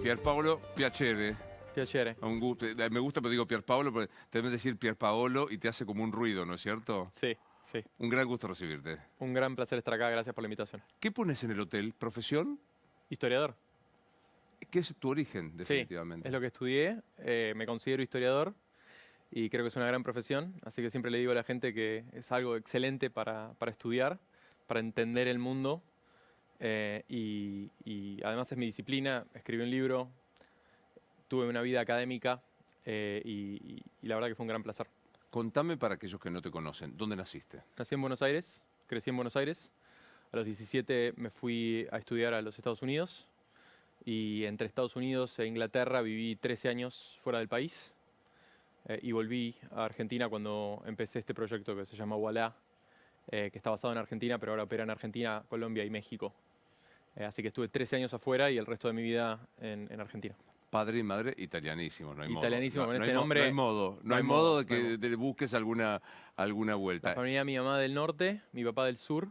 Pierpaolo Piacere. Piacere. Un gusto. Me gusta, pero digo Pierpaolo, porque debes decir Pierpaolo y te hace como un ruido, ¿no es cierto? Sí, sí. Un gran gusto recibirte. Un gran placer estar acá. Gracias por la invitación. ¿Qué pones en el hotel? ¿Profesión? Historiador. ¿Qué es tu origen, definitivamente? Sí, es lo que estudié. Me considero historiador y creo que es una gran profesión. Así que siempre le digo a la gente que es algo excelente para estudiar, para entender el mundo. Y además es mi disciplina. Escribí un libro, tuve una vida académica y la verdad que fue un gran placer. Contame para aquellos que no te conocen, ¿dónde naciste? Nací en Buenos Aires, crecí en Buenos Aires. A los 17 me fui a estudiar a los Estados Unidos. Y entre Estados Unidos e Inglaterra viví 13 años fuera del país. Y volví a Argentina cuando empecé este proyecto que se llama Ualá, que está basado en Argentina, pero ahora opera en Argentina, Colombia y México. Así que estuve 13 años afuera y el resto de mi vida en Argentina. Padre y madre italianísimos, no hay modo. Italianísimo, con No este hay nombre. No hay modo de que te busques alguna vuelta. La familia de mi mamá del norte, mi papá del sur.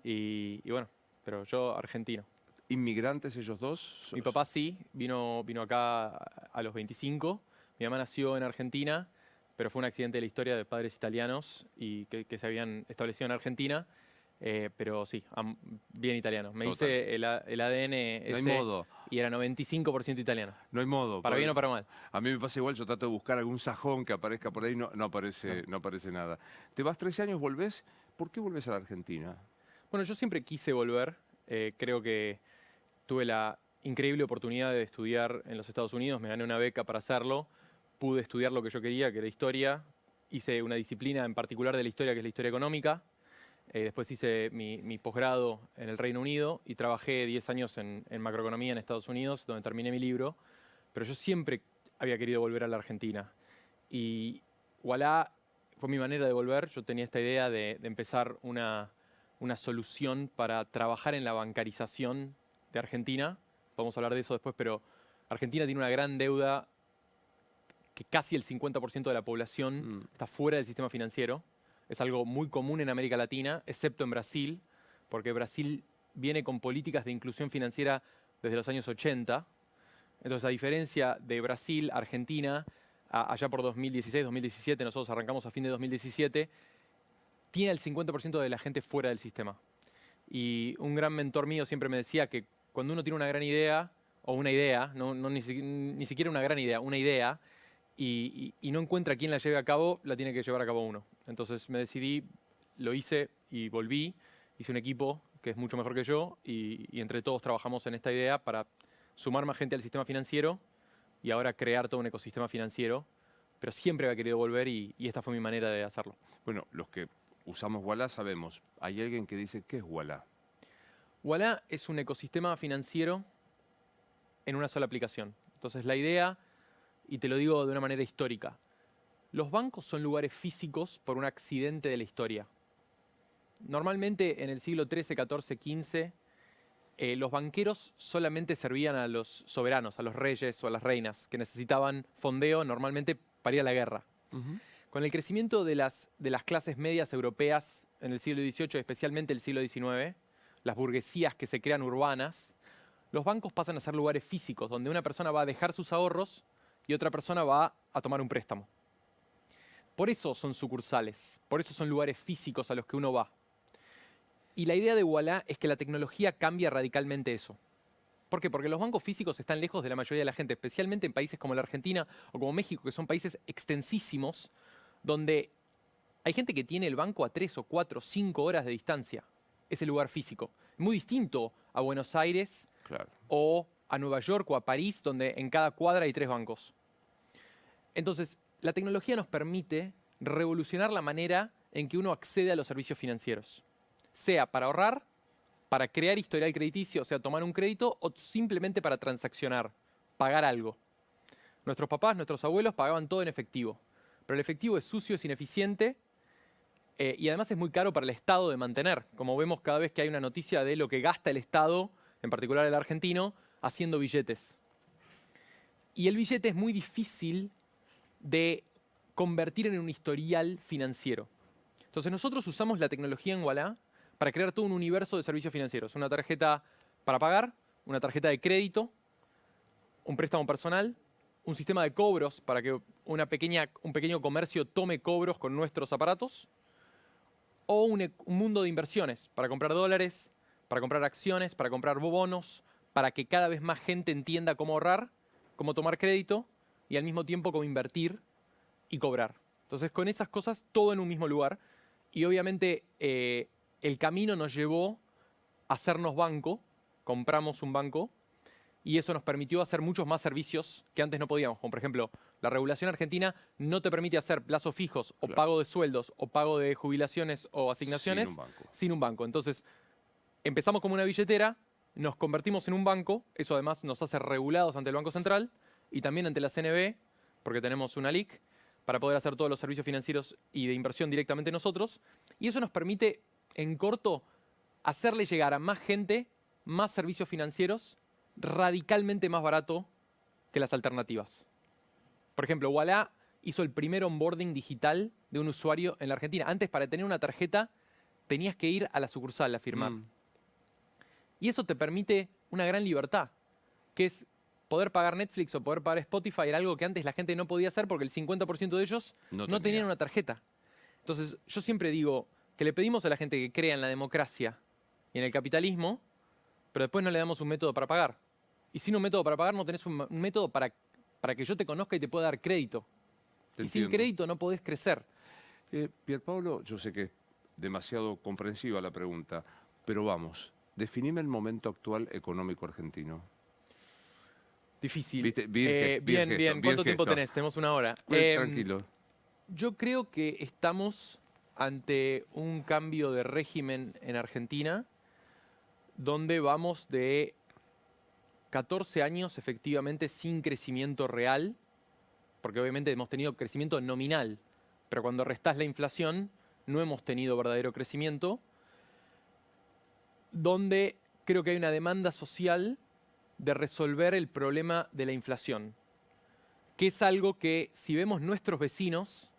Y bueno, pero yo argentino. ¿Inmigrantes ellos dos? Mi papá sí, vino acá a los 25. Mi mamá nació en Argentina, pero fue un accidente de la historia de padres italianos y que se habían establecido en Argentina. Pero sí, bien italiano. Me Total. hice el ADN No hay ese modo. y era 95% italiano. No hay modo. Para bien o para mal. A mí me pasa igual, yo trato de buscar algún sajón que aparezca por ahí, no aparece nada. Te vas 13 años, volvés. ¿Por qué volvés a la Argentina? Bueno, yo siempre quise volver. Creo que tuve la increíble oportunidad de estudiar en los Estados Unidos. Me gané una beca para hacerlo. Pude estudiar lo que yo quería, que era historia. Hice una disciplina en particular de la historia, que es la historia económica. Después hice mi posgrado en el Reino Unido y trabajé 10 años en macroeconomía en Estados Unidos, donde terminé mi libro. Pero yo siempre había querido volver a la Argentina. Y Ualá fue mi manera de volver. Yo tenía esta idea de empezar una solución para trabajar en la bancarización de Argentina. Podemos hablar de eso después, pero Argentina tiene una gran deuda que casi el 50% de la población está fuera del sistema financiero. Es algo muy común en América Latina, excepto en Brasil, porque Brasil viene con políticas de inclusión financiera desde los años 80. Entonces, a diferencia de Brasil, Argentina, allá por 2016, 2017, nosotros arrancamos a fin de 2017, tiene el 50% de la gente fuera del sistema. Y un gran mentor mío siempre me decía que cuando uno tiene una gran idea, o una idea, ni siquiera una gran idea, una idea, y no encuentra quién la lleve a cabo, la tiene que llevar a cabo uno. Entonces me decidí, lo hice y volví. Hice un equipo que es mucho mejor que yo y entre todos trabajamos en esta idea para sumar más gente al sistema financiero y ahora crear todo un ecosistema financiero. Pero siempre había querido volver y esta fue mi manera de hacerlo. Bueno, los que usamos Ualá sabemos. Hay alguien que dice, ¿qué es Ualá? Ualá es un ecosistema financiero en una sola aplicación. Entonces la idea, y te lo digo de una manera histórica, los bancos son lugares físicos por un accidente de la historia. Normalmente en el siglo XIII, XIV, XV, los banqueros solamente servían a los soberanos, a los reyes o a las reinas, que necesitaban fondeo normalmente para ir a la guerra. Con el crecimiento de las clases medias europeas en el siglo XVIII, especialmente el siglo XIX, las burguesías que se crean urbanas, los bancos pasan a ser lugares físicos, donde una persona va a dejar sus ahorros y otra persona va a tomar un préstamo. Por eso son sucursales, por eso son lugares físicos a los que uno va. Y la idea de Ualá es que la tecnología cambia radicalmente eso. ¿Por qué? Porque los bancos físicos están lejos de la mayoría de la gente, especialmente en países como la Argentina o como México, que son países extensísimos, donde hay gente que tiene el banco a 3 o 4 o 5 horas de distancia, ese lugar físico. Muy distinto a Buenos Aires o a Nueva York o a París, donde en cada cuadra hay 3 bancos. Entonces, la tecnología nos permite revolucionar la manera en que uno accede a los servicios financieros. Sea para ahorrar, para crear historial crediticio, o sea, tomar un crédito, o simplemente para transaccionar, pagar algo. Nuestros papás, nuestros abuelos pagaban todo en efectivo. Pero el efectivo es sucio, es ineficiente y además es muy caro para el Estado de mantener. Como vemos cada vez que hay una noticia de lo que gasta el Estado, en particular el argentino, haciendo billetes. Y el billete es muy difícil de convertir en un historial financiero. Entonces nosotros usamos la tecnología en Ualá para crear todo un universo de servicios financieros. Una tarjeta para pagar, una tarjeta de crédito, un préstamo personal, un sistema de cobros para que un pequeño comercio tome cobros con nuestros aparatos, o un mundo de inversiones para comprar dólares, para comprar acciones, para comprar bonos, para que cada vez más gente entienda cómo ahorrar, cómo tomar crédito y al mismo tiempo cómo invertir y cobrar. Entonces, con esas cosas, todo en un mismo lugar. Y obviamente el camino nos llevó a hacernos banco, compramos un banco, y eso nos permitió hacer muchos más servicios que antes no podíamos. Como por ejemplo, la regulación argentina no te permite hacer plazos fijos o Claro. pago de sueldos o pago de jubilaciones o asignaciones Sin un banco. sin un banco. Entonces, empezamos como una billetera, nos convertimos en un banco, eso además nos hace regulados ante el Banco Central y también ante la CNB, porque tenemos una LIC, para poder hacer todos los servicios financieros y de inversión directamente nosotros. Y eso nos permite, en corto, hacerle llegar a más gente más servicios financieros radicalmente más barato que las alternativas. Por ejemplo, Ualá hizo el primer onboarding digital de un usuario en la Argentina. Antes, para tener una tarjeta, tenías que ir a la sucursal a firmar. Y eso te permite una gran libertad, que es poder pagar Netflix o poder pagar Spotify. Era algo que antes la gente no podía hacer porque el 50% de ellos no tenían una tarjeta. Entonces, yo siempre digo que le pedimos a la gente que crea en la democracia y en el capitalismo, pero después no le damos un método para pagar. Y sin un método para pagar no tenés un método para que yo te conozca y te pueda dar crédito. Te y sin entiendo. crédito no podés crecer. Pierpaolo, yo sé que es demasiado comprensiva la pregunta, pero vamos, definime el momento actual económico argentino. Difícil. ¿Viste? Bien, Bien. gesto, ¿Cuánto bien tiempo gesto. tenés? Tenemos una hora. Tranquilo. Yo creo que estamos ante un cambio de régimen en Argentina donde vamos de 14 años efectivamente sin crecimiento real, porque obviamente hemos tenido crecimiento nominal, pero cuando restás la inflación no hemos tenido verdadero crecimiento, donde creo que hay una demanda social de resolver el problema de la inflación, que es algo que, si vemos nuestros vecinos,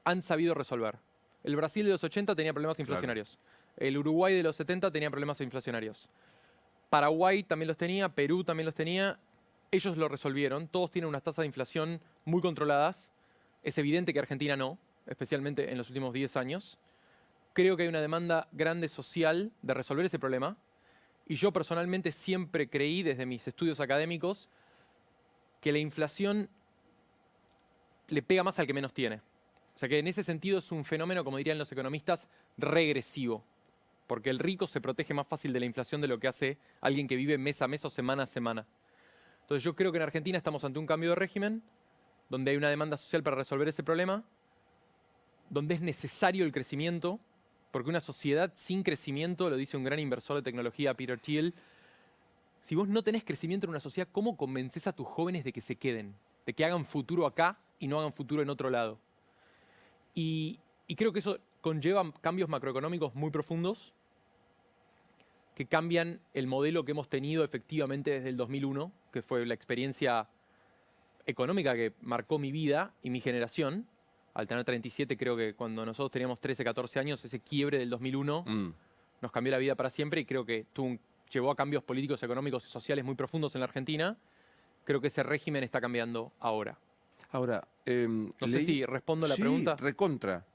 han sabido resolver. El Brasil de los 80 tenía problemas inflacionarios. El Uruguay de los 70 tenía problemas inflacionarios. Paraguay también los tenía, Perú también los tenía. Ellos lo resolvieron. Todos tienen unas tasas de inflación muy controladas. Es evidente que Argentina no, especialmente en los últimos 10 años. Creo que hay una demanda grande social de resolver ese problema. Y yo personalmente siempre creí, desde mis estudios académicos, que la inflación le pega más al que menos tiene. O sea que en ese sentido es un fenómeno, como dirían los economistas, regresivo. Porque el rico se protege más fácil de la inflación de lo que hace alguien que vive mes a mes o semana a semana. Entonces yo creo que en Argentina estamos ante un cambio de régimen, donde hay una demanda social para resolver ese problema, donde es necesario el crecimiento, porque una sociedad sin crecimiento, lo dice un gran inversor de tecnología, Peter Thiel, si vos no tenés crecimiento en una sociedad, ¿cómo convences a tus jóvenes de que se queden? De que hagan futuro acá y no hagan futuro en otro lado. Y creo que eso conlleva cambios macroeconómicos muy profundos que cambian el modelo que hemos tenido efectivamente desde el 2001, que fue la experiencia económica que marcó mi vida y mi generación. Al tener 37, creo que cuando nosotros teníamos 13, 14 años, ese quiebre del 2001 nos cambió la vida para siempre y creo que llevó a cambios políticos, económicos y sociales muy profundos en la Argentina. Creo que ese régimen está cambiando ahora. Ahora, No sé si respondo a la pregunta. Recontra.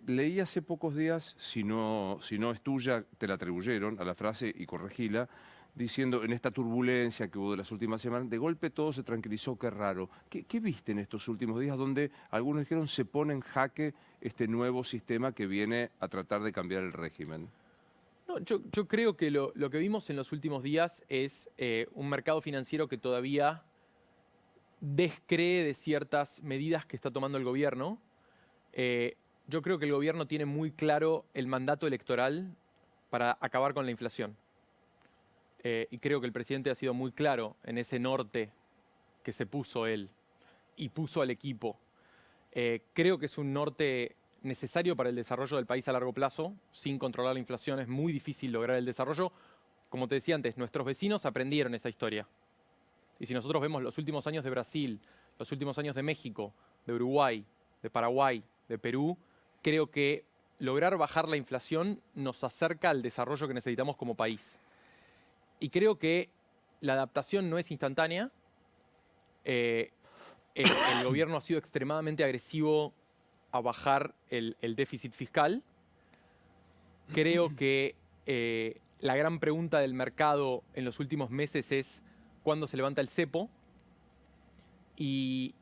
Leí hace pocos días, si no es tuya, te la atribuyeron a la frase y corregila, diciendo en esta turbulencia que hubo de las últimas semanas, de golpe todo se tranquilizó, qué raro. ¿Qué viste en estos últimos días donde algunos dijeron se pone en jaque este nuevo sistema que viene a tratar de cambiar el régimen? No, yo creo que lo que vimos en los últimos días es un mercado financiero que todavía descree de ciertas medidas que está tomando el gobierno. Yo creo que el gobierno tiene muy claro el mandato electoral para acabar con la inflación. Y creo que el presidente ha sido muy claro en ese norte que se puso él y puso al equipo. Creo que es un norte necesario para el desarrollo del país a largo plazo. Sin controlar la inflación es muy difícil lograr el desarrollo. Como te decía antes, nuestros vecinos aprendieron esa historia. Y si nosotros vemos los últimos años de Brasil, los últimos años de México, de Uruguay, de Paraguay, de Perú, creo que lograr bajar la inflación nos acerca al desarrollo que necesitamos como país. Y creo que la adaptación no es instantánea, Eh, el gobierno ha sido extremadamente agresivo a bajar el déficit fiscal. Creo que la gran pregunta del mercado en los últimos meses es cuándo se levanta el cepo. Y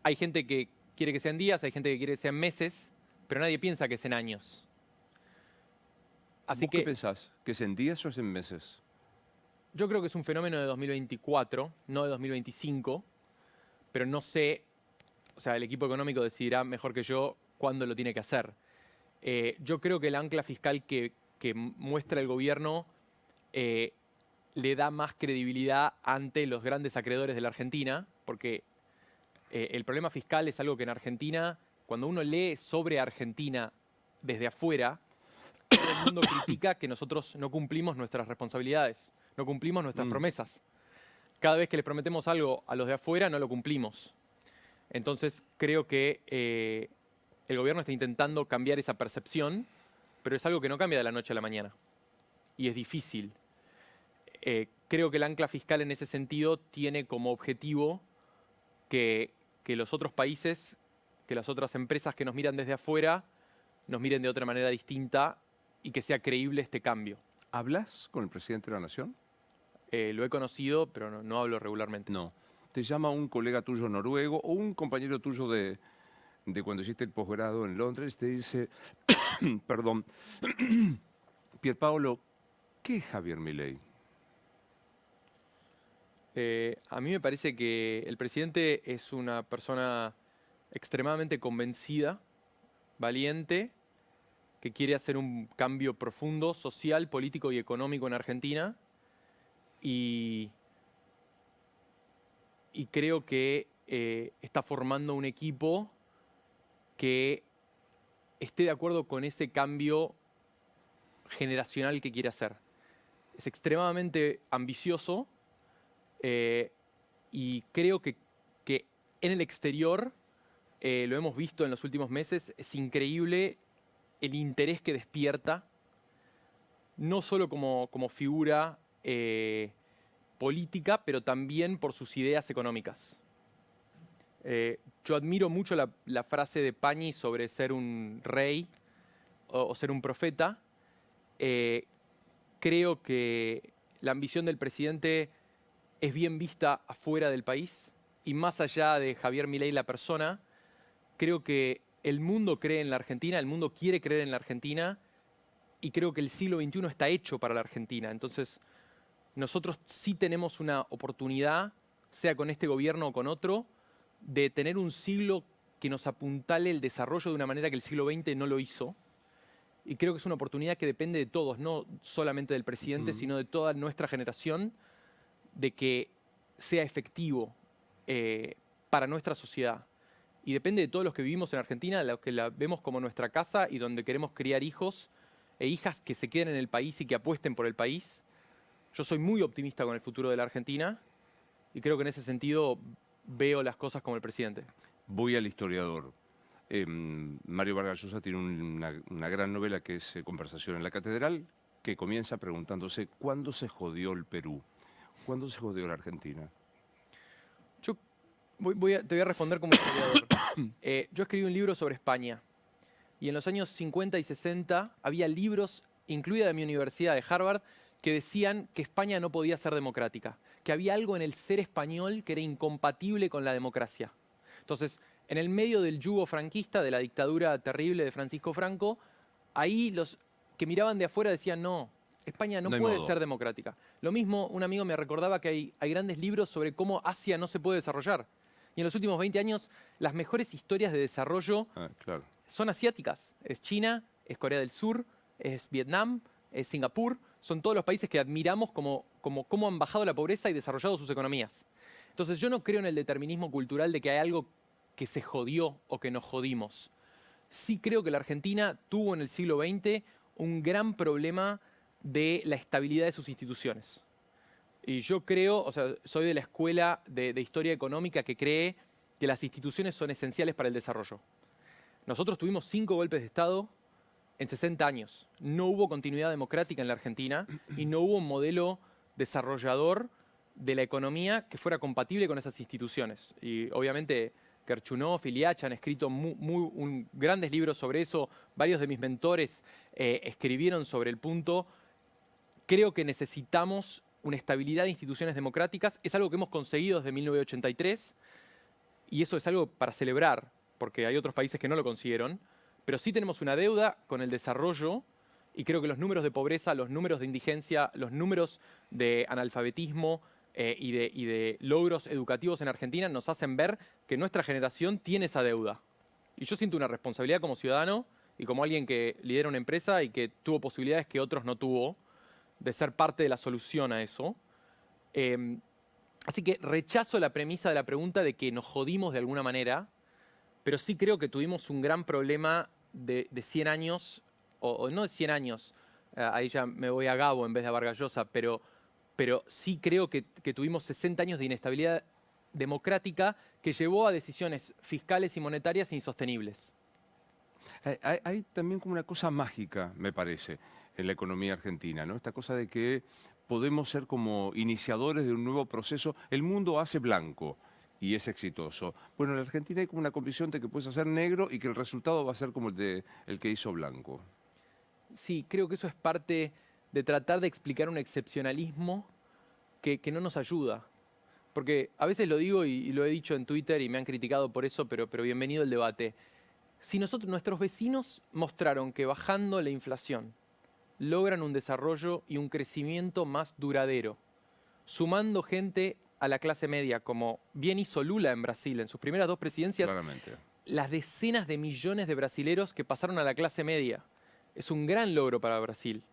hay gente que quiere que sean días, hay gente que quiere que sean meses, pero nadie piensa que es en años. Así ¿Vos qué que pensás? ¿Que es en días o es en meses? yo creo que es un fenómeno de 2024, no de 2025, pero no sé, o sea, el equipo económico decidirá mejor que yo cuándo lo tiene que hacer. Yo creo que el ancla fiscal que muestra el gobierno le da más credibilidad ante los grandes acreedores de la Argentina, porque el problema fiscal es algo que en Argentina, cuando uno lee sobre Argentina desde afuera, todo el mundo critica que nosotros no cumplimos nuestras responsabilidades, no cumplimos nuestras promesas. Cada vez que les prometemos algo a los de afuera, no lo cumplimos. Entonces, creo que el gobierno está intentando cambiar esa percepción, pero es algo que no cambia de la noche a la mañana. Y es difícil. Creo que el ancla fiscal en ese sentido tiene como objetivo que los otros países, que las otras empresas que nos miran desde afuera, nos miren de otra manera distinta y que sea creíble este cambio. ¿Hablas con el presidente de la Nación? Lo he conocido, pero no hablo regularmente. No. ¿Te llama un colega tuyo noruego o un compañero tuyo de cuando hiciste el posgrado en Londres? Te dice, perdón, Pierpaolo, ¿qué es Javier Milei? A mí me parece que el presidente es una persona extremadamente convencida, valiente, que quiere hacer un cambio profundo, social, político y económico en Argentina. Y creo que está formando un equipo que esté de acuerdo con ese cambio generacional que quiere hacer. Es extremadamente ambicioso y creo que en el exterior, lo hemos visto en los últimos meses, es increíble el interés que despierta, no solo como figura política, pero también por sus ideas económicas. Yo admiro mucho la frase de Pañi sobre ser un rey o ser un profeta. Creo que la ambición del presidente es bien vista afuera del país y más allá de Javier Milei la persona, creo que el mundo cree en la Argentina, el mundo quiere creer en la Argentina y creo que el siglo XXI está hecho para la Argentina. Entonces, nosotros sí tenemos una oportunidad, sea con este gobierno o con otro, de tener un siglo que nos apuntale el desarrollo de una manera que el siglo XX no lo hizo. Y creo que es una oportunidad que depende de todos, no solamente del presidente, sino de toda nuestra generación, de que sea efectivo para nuestra sociedad. Y depende de todos los que vivimos en Argentina, los que la vemos como nuestra casa y donde queremos criar hijos e hijas que se queden en el país y que apuesten por el país. Yo soy muy optimista con el futuro de la Argentina y creo que en ese sentido veo las cosas como el presidente. Voy al historiador. Mario Vargas Llosa tiene una gran novela que es Conversación en la Catedral, que comienza preguntándose ¿cuándo se jodió el Perú? ¿Cuándo se jodió la Argentina? Yo te voy a responder como historiador. Yo escribí un libro sobre España y en los años 50 y 60 había libros, incluida de mi universidad de Harvard, que decían que España no podía ser democrática, que había algo en el ser español que era incompatible con la democracia. Entonces, en el medio del yugo franquista, de la dictadura terrible de Francisco Franco, ahí los que miraban de afuera decían, no, España no puede ser democrática. Lo mismo, un amigo me recordaba que hay grandes libros sobre cómo Asia no se puede desarrollar. Y en los últimos 20 años, las mejores historias de desarrollo son asiáticas. Es China, es Corea del Sur, es Vietnam, es Singapur. Son todos los países que admiramos como han bajado la pobreza y desarrollado sus economías. Entonces yo no creo en el determinismo cultural de que hay algo que se jodió o que nos jodimos. Sí creo que la Argentina tuvo en el siglo XX un gran problema de la estabilidad de sus instituciones. Y yo creo, o sea, soy de la escuela de historia económica que cree que las instituciones son esenciales para el desarrollo. Nosotros tuvimos 5 golpes de Estado en 60 años. No hubo continuidad democrática en la Argentina y no hubo un modelo desarrollador de la economía que fuera compatible con esas instituciones. Y obviamente Kirchhoff y Liach han escrito grandes libros sobre eso. Varios de mis mentores escribieron sobre el punto. Creo que necesitamos una estabilidad de instituciones democráticas. Es algo que hemos conseguido desde 1983 y eso es algo para celebrar, porque hay otros países que no lo consiguieron. Pero sí tenemos una deuda con el desarrollo y creo que los números de pobreza, los números de indigencia, los números de analfabetismo y de logros educativos en Argentina nos hacen ver que nuestra generación tiene esa deuda. Y yo siento una responsabilidad como ciudadano y como alguien que lidera una empresa y que tuvo posibilidades que otros no tuvo, de ser parte de la solución a eso. Así que rechazo la premisa de la pregunta de que nos jodimos de alguna manera, pero sí creo que tuvimos un gran problema de 100 años, o no de 100 años, ahí ya me voy a Gabo en vez de a Vargas Llosa, pero sí creo que tuvimos 60 años de inestabilidad democrática que llevó a decisiones fiscales y monetarias insostenibles. Hay también como una cosa mágica, me parece, en la economía argentina, ¿no? Esta cosa de que podemos ser como iniciadores de un nuevo proceso. El mundo hace blanco y es exitoso. Bueno, en la Argentina hay como una convicción de que puedes hacer negro y que el resultado va a ser como el que hizo blanco. Sí, creo que eso es parte de tratar de explicar un excepcionalismo que no nos ayuda. Porque a veces lo digo y lo he dicho en Twitter y me han criticado por eso, pero bienvenido el debate. Si nuestros vecinos mostraron que bajando la inflación logran un desarrollo y un crecimiento más duradero, sumando gente a la clase media, como bien hizo Lula en Brasil en sus primeras 2 presidencias, Claramente. las decenas de millones de brasileros que pasaron a la clase media. Es un gran logro para Brasil.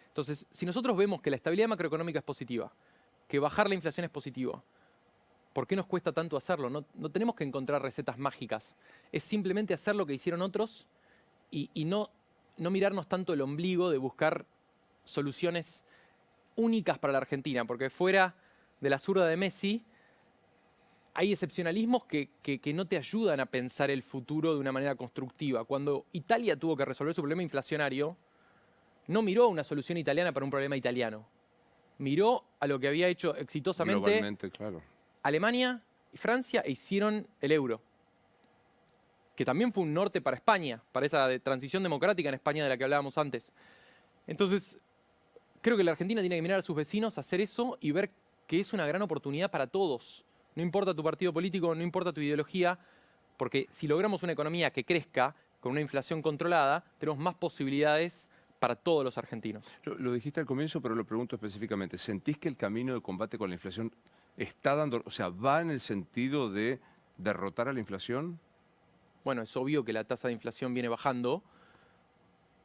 Entonces, si nosotros vemos que la estabilidad macroeconómica es positiva, que bajar la inflación es positivo, ¿por qué nos cuesta tanto hacerlo? No tenemos que encontrar recetas mágicas. Es simplemente hacer lo que hicieron otros y no mirarnos tanto el ombligo de buscar soluciones únicas para la Argentina, porque fuera de la zurda de Messi hay excepcionalismos que no te ayudan a pensar el futuro de una manera constructiva. Cuando Italia tuvo que resolver su problema inflacionario, no miró una solución italiana para un problema italiano. Miró a lo que había hecho exitosamente Globalmente, claro. Alemania y Francia e hicieron el euro, que también fue un norte para España, para esa transición democrática en España de la que hablábamos antes. Entonces, creo que la Argentina tiene que mirar a sus vecinos, hacer eso y ver que es una gran oportunidad para todos. No importa tu partido político, no importa tu ideología, porque si logramos una economía que crezca con una inflación controlada, tenemos más posibilidades para todos los argentinos. Lo dijiste al comienzo, pero lo pregunto específicamente. ¿Sentís que el camino de combate con la inflación está dando, o sea, va en el sentido de derrotar a la inflación? Bueno, es obvio que la tasa de inflación viene bajando.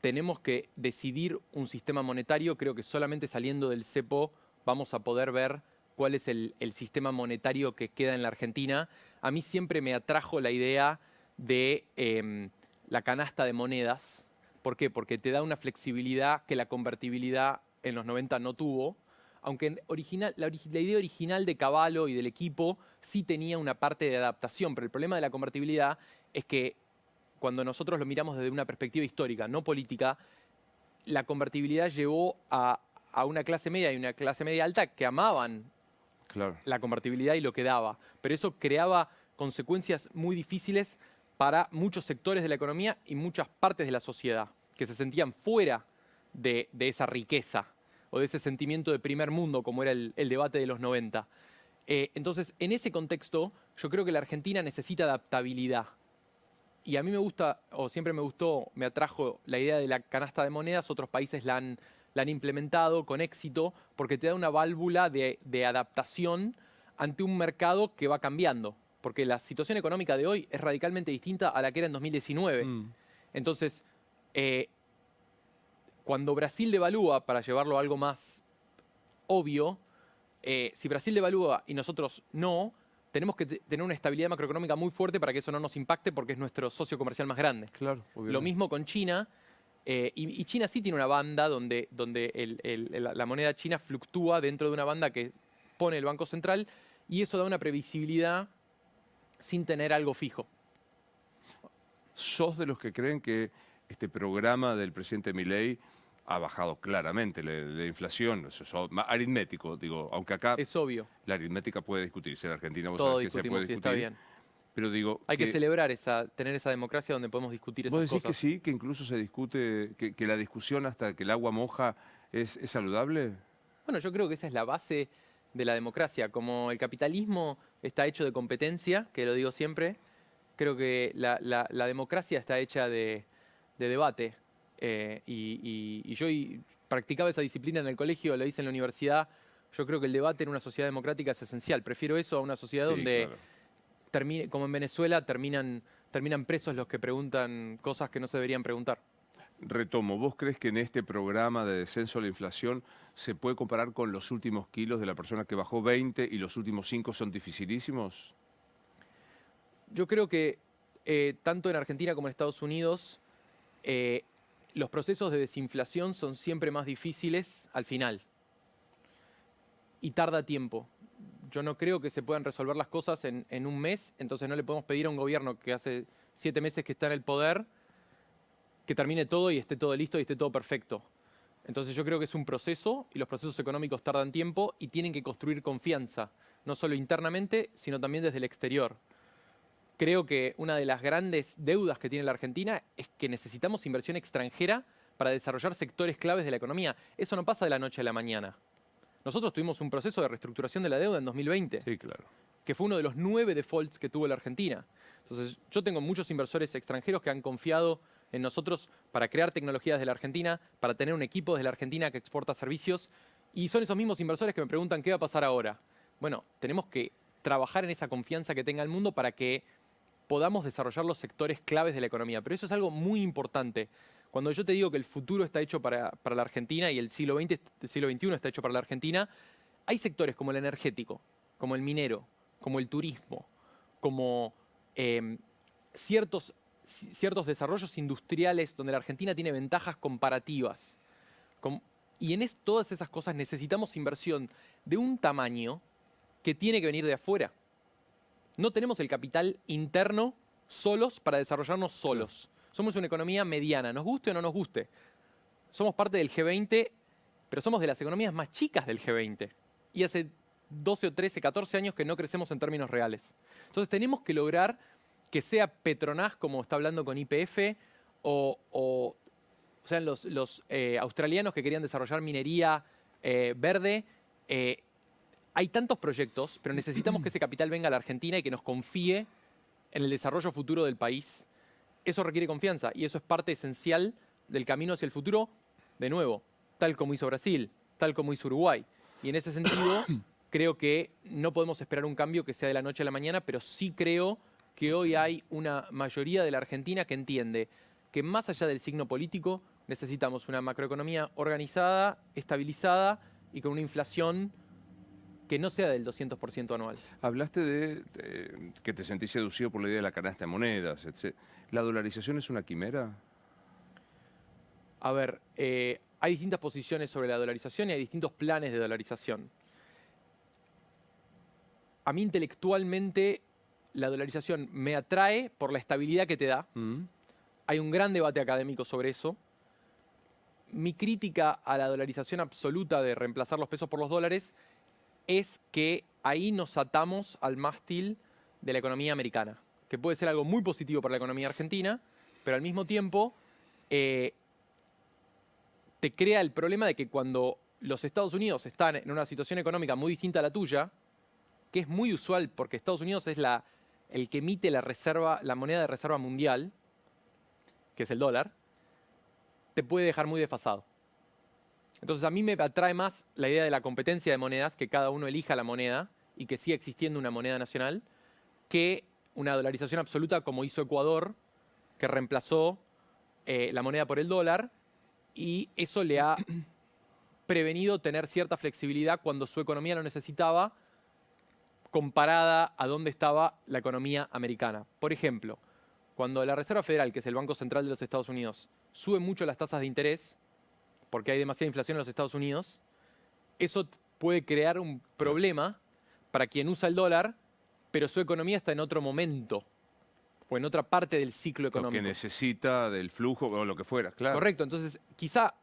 Tenemos que decidir un sistema monetario. Creo que solamente saliendo del cepo vamos a poder ver cuál es el sistema monetario que queda en la Argentina. A mí siempre me atrajo la idea de la canasta de monedas. ¿Por qué? Porque te da una flexibilidad que la convertibilidad en los 90 no tuvo. Aunque la idea original de Cavallo y del equipo sí tenía una parte de adaptación, pero el problema de la convertibilidad es que cuando nosotros lo miramos desde una perspectiva histórica, no política, la convertibilidad llevó a una clase media y una clase media alta que amaban la convertibilidad y lo que daba. Pero eso creaba consecuencias muy difíciles para muchos sectores de la economía y muchas partes de la sociedad que se sentían fuera de esa riqueza o de ese sentimiento de primer mundo, como era el debate de los 90. Entonces, en ese contexto, yo creo que la Argentina necesita adaptabilidad. Y a mí me gusta, o siempre me gustó, me atrajo la idea de la canasta de monedas. Otros países la han implementado con éxito porque te da una válvula de adaptación ante un mercado que va cambiando. Porque la situación económica de hoy es radicalmente distinta a la que era en 2019. Entonces, cuando Brasil devalúa, para llevarlo a algo más obvio, si Brasil devalúa y nosotros no, tenemos que tener una estabilidad macroeconómica muy fuerte para que eso no nos impacte porque es nuestro socio comercial más grande. Claro, lo mismo con China, y China sí tiene una banda donde la moneda china fluctúa dentro de una banda que pone el Banco Central y eso da una previsibilidad sin tener algo fijo. ¿Sos de los que creen que este programa del presidente Milei ha bajado claramente la inflación, eso es aritmético, digo, aunque acá Es obvio, la aritmética puede discutirse, en Argentina vos todo sabés que se puede discutimos y está discutir, bien. pero digo, Hay que celebrar tener esa democracia donde podemos discutir vos esas decís que cosas. sí, que incluso se discute, que la discusión hasta que el agua moja es saludable. Bueno, yo creo que esa es la base de la democracia. Como el capitalismo está hecho de competencia, que lo digo siempre, creo que la democracia está hecha de debate. Y yo practicaba esa disciplina en el colegio, lo hice en la universidad. Yo creo que el debate en una sociedad democrática es esencial. Prefiero eso a una sociedad Sí, donde, claro. como en Venezuela, terminan presos los que preguntan cosas que no se deberían preguntar. Retomo, ¿vos crees que en este programa de descenso a la inflación se puede comparar con los últimos kilos de la persona que bajó 20 y los últimos 5 son dificilísimos? Yo creo que tanto en Argentina como en Estados Unidos, los procesos de desinflación son siempre más difíciles al final y tarda tiempo. Yo no creo que se puedan resolver las cosas en un mes, entonces no le podemos pedir a un gobierno que hace 7 meses que está en el poder que termine todo y esté todo listo y esté todo perfecto. Entonces yo creo que es un proceso y los procesos económicos tardan tiempo y tienen que construir confianza, no solo internamente, sino también desde el exterior. Creo que una de las grandes deudas que tiene la Argentina es que necesitamos inversión extranjera para desarrollar sectores claves de la economía. Eso no pasa de la noche a la mañana. Nosotros tuvimos un proceso de reestructuración de la deuda en 2020, Sí, claro. que fue uno de los 9 defaults que tuvo la Argentina. Entonces, yo tengo muchos inversores extranjeros que han confiado en nosotros para crear tecnologías de la Argentina, para tener un equipo desde la Argentina que exporta servicios, y son esos mismos inversores que me preguntan qué va a pasar ahora. Bueno, tenemos que trabajar en esa confianza que tenga el mundo para que podamos desarrollar los sectores claves de la economía. Pero eso es algo muy importante. Cuando yo te digo que el futuro está hecho para la Argentina y el siglo XX, el siglo XXI está hecho para la Argentina, hay sectores como el energético, como el minero, como el turismo, como ciertos desarrollos industriales donde la Argentina tiene ventajas comparativas. Y todas esas cosas necesitamos inversión de un tamaño que tiene que venir de afuera. No tenemos el capital interno solos para desarrollarnos solos. Somos una economía mediana, nos guste o no nos guste. Somos parte del G20, pero somos de las economías más chicas del G20. Y hace 12 o 13, 14 años que no crecemos en términos reales. Entonces tenemos que lograr que sea Petronas, como está hablando con YPF, o sean los australianos que querían desarrollar minería verde. Hay tantos proyectos, pero necesitamos que ese capital venga a la Argentina y que nos confíe en el desarrollo futuro del país. Eso requiere confianza y eso es parte esencial del camino hacia el futuro, de nuevo, tal como hizo Brasil, tal como hizo Uruguay. Y en ese sentido, creo que no podemos esperar un cambio que sea de la noche a la mañana, pero sí creo que hoy hay una mayoría de la Argentina que entiende que más allá del signo político, necesitamos una macroeconomía organizada, estabilizada y con una inflación que no sea del 200% anual. Hablaste de que te sentís seducido por la idea de la canasta de monedas, etc. ¿La dolarización es una quimera? A ver, hay distintas posiciones sobre la dolarización y hay distintos planes de dolarización. A mí intelectualmente la dolarización me atrae por la estabilidad que te da. Hay un gran debate académico sobre eso. Mi crítica a la dolarización absoluta de reemplazar los pesos por los dólares es que ahí nos atamos al mástil de la economía americana, que puede ser algo muy positivo para la economía argentina, pero al mismo tiempo te crea el problema de que cuando los Estados Unidos están en una situación económica muy distinta a la tuya, que es muy usual porque Estados Unidos es el que emite la moneda de reserva mundial, que es el dólar, te puede dejar muy desfasado. Entonces a mí me atrae más la idea de la competencia de monedas, que cada uno elija la moneda y que siga existiendo una moneda nacional, que una dolarización absoluta como hizo Ecuador, que reemplazó la moneda por el dólar, y eso le ha prevenido tener cierta flexibilidad cuando su economía lo necesitaba, comparada a dónde estaba la economía americana. Por ejemplo, cuando la Reserva Federal, que es el Banco Central de los Estados Unidos, sube mucho las tasas de interés, porque hay demasiada inflación en los Estados Unidos, eso puede crear un problema para quien usa el dólar, pero su economía está en otro momento o en otra parte del ciclo económico. Lo que necesita del flujo o lo que fuera, claro. Correcto, entonces quizá